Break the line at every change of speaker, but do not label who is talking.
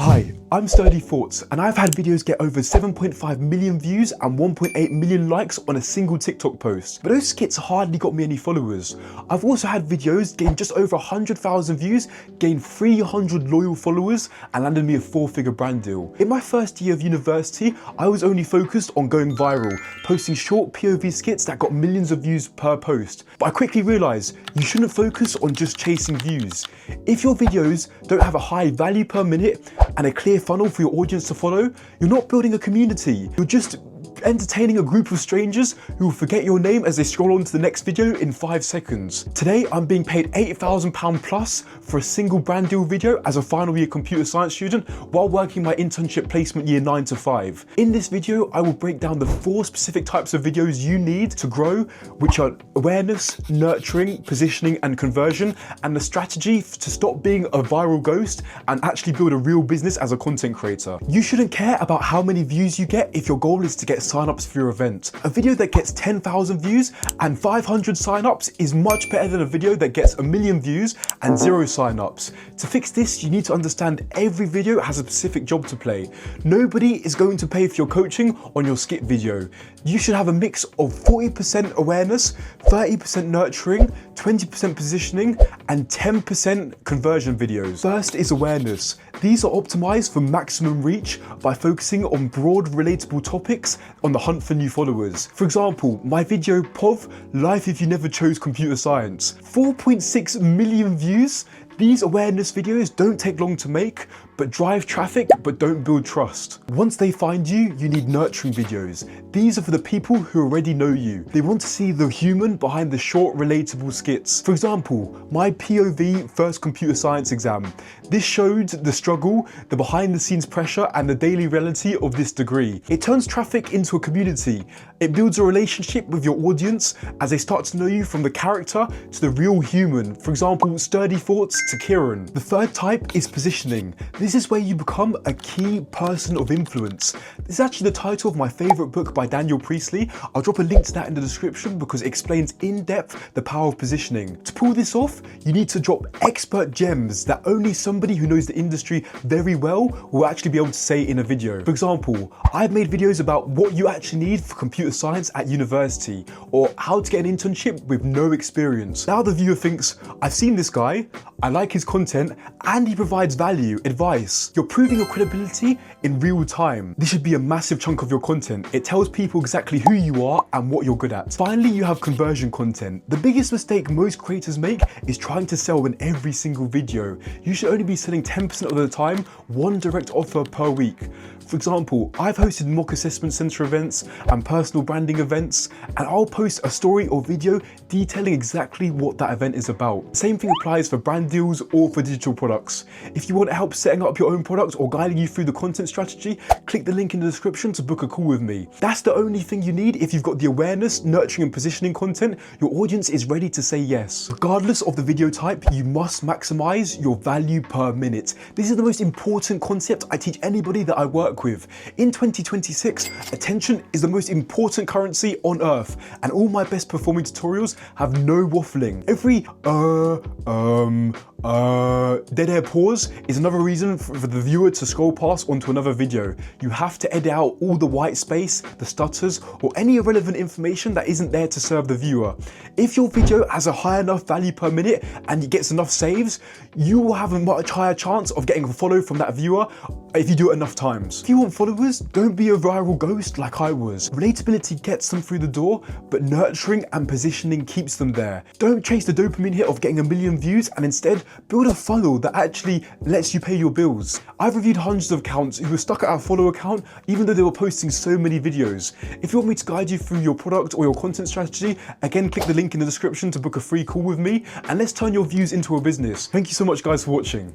Hi, I'm Sturdy Thoughts, and I've had videos get over 7.5 million views and 1.8 million likes on a single TikTok post. But those skits hardly got me any followers. I've also had videos gain just over 100,000 views, gain 300 loyal followers, and landed me a 4-figure brand deal. In my first year of university, I was only focused on going viral, posting short POV skits that got millions of views per post. But I quickly realised you shouldn't focus on just chasing views. If your videos don't have a high value per minute and a clear funnel for your audience to follow, you're not building a community. You're just entertaining a group of strangers who will forget your name as they scroll on to the next video in 5 seconds. Today, I'm being paid £8,000 plus for a single brand deal video as a final year computer science student while working my internship placement year 9 to 5. In this video, I will break down the 4 specific types of videos you need to grow, which are awareness, nurturing, positioning, and conversion, and the strategy to stop being a viral ghost and actually build a real business as a content creator. You shouldn't care about how many views you get if your goal is to get sign-ups for your event. A video that gets 10,000 views and 500 sign-ups is much better than a video that gets 1 million views and 0 sign-ups. To fix this, you need to understand every video has a specific job to play. Nobody is going to pay for your coaching on your skit video. You should have a mix of 40% awareness, 30% nurturing, 20% positioning, and 10% conversion videos. First is awareness. These are optimized for maximum reach by focusing on broad, relatable topics on the hunt for new followers. For example, my video POV, Life If You Never Chose Computer Science, 4.6 million views. These awareness videos don't take long to make, but drive traffic, but don't build trust. Once they find you, you need nurturing videos. These are for the people who already know you. They want to see the human behind the short, relatable skits. For example, my POV first computer science exam. This showed the struggle, the behind the scenes pressure, and the daily reality of this degree. It turns traffic into a community. It builds a relationship with your audience as they start to know you from the character to the real human. For example, Sturdy Thoughts to Kieran. The third type is positioning. This is where you become a key person of influence. This is actually the title of my favourite book by Daniel Priestley. I'll drop a link to that in the description because it explains in depth the power of positioning. To pull this off, you need to drop expert gems that only somebody who knows the industry very well will actually be able to say in a video. For example, I've made videos about what you actually need for computer science at university, or how to get an internship with no experience. Now the viewer thinks, I've seen this guy, I like his content, and he provides value, advice. You're proving your credibility in real time. This should be a massive chunk of your content. It tells people exactly who you are and what you're good at. Finally, you have conversion content. The biggest mistake most creators make is trying to sell in every single video. You should only be selling 10% of the time, 1 direct offer per week. For example, I've hosted mock assessment center events and personal branding events, and I'll post a story or video detailing exactly what that event is about. Same thing applies for brand deals or for digital products. If you want help setting up your own product or guiding you through the content strategy, click the link in the description to book a call with me. That's the only thing you need. If you've got the awareness, nurturing and positioning content, your audience is ready to say yes. Regardless of the video type, you must maximize your value per minute. This is the most important concept I teach anybody that I work with. In 2026, attention is the most important currency on earth, and all my best performing tutorials have no waffling. Every dead air pause is another reason for the viewer to scroll past onto another video. You have to edit out all the white space, the stutters, or any irrelevant information that isn't there to serve the viewer. If your video has a high enough value per minute and it gets enough saves, you will have a much higher chance of getting a follow from that viewer if you do it enough times. If you want followers, don't be a viral ghost like I was. Relatability gets them through the door, but nurturing and positioning keeps them there. Don't chase the dopamine hit of getting 1 million views and instead build a funnel that actually lets you pay your bills. I've reviewed hundreds of accounts who were stuck at our follow account even though they were posting so many videos. If you want me to guide you through your product or your content strategy, again click the link in the description to book a free call with me and let's turn your views into a business. Thank you so much guys for watching.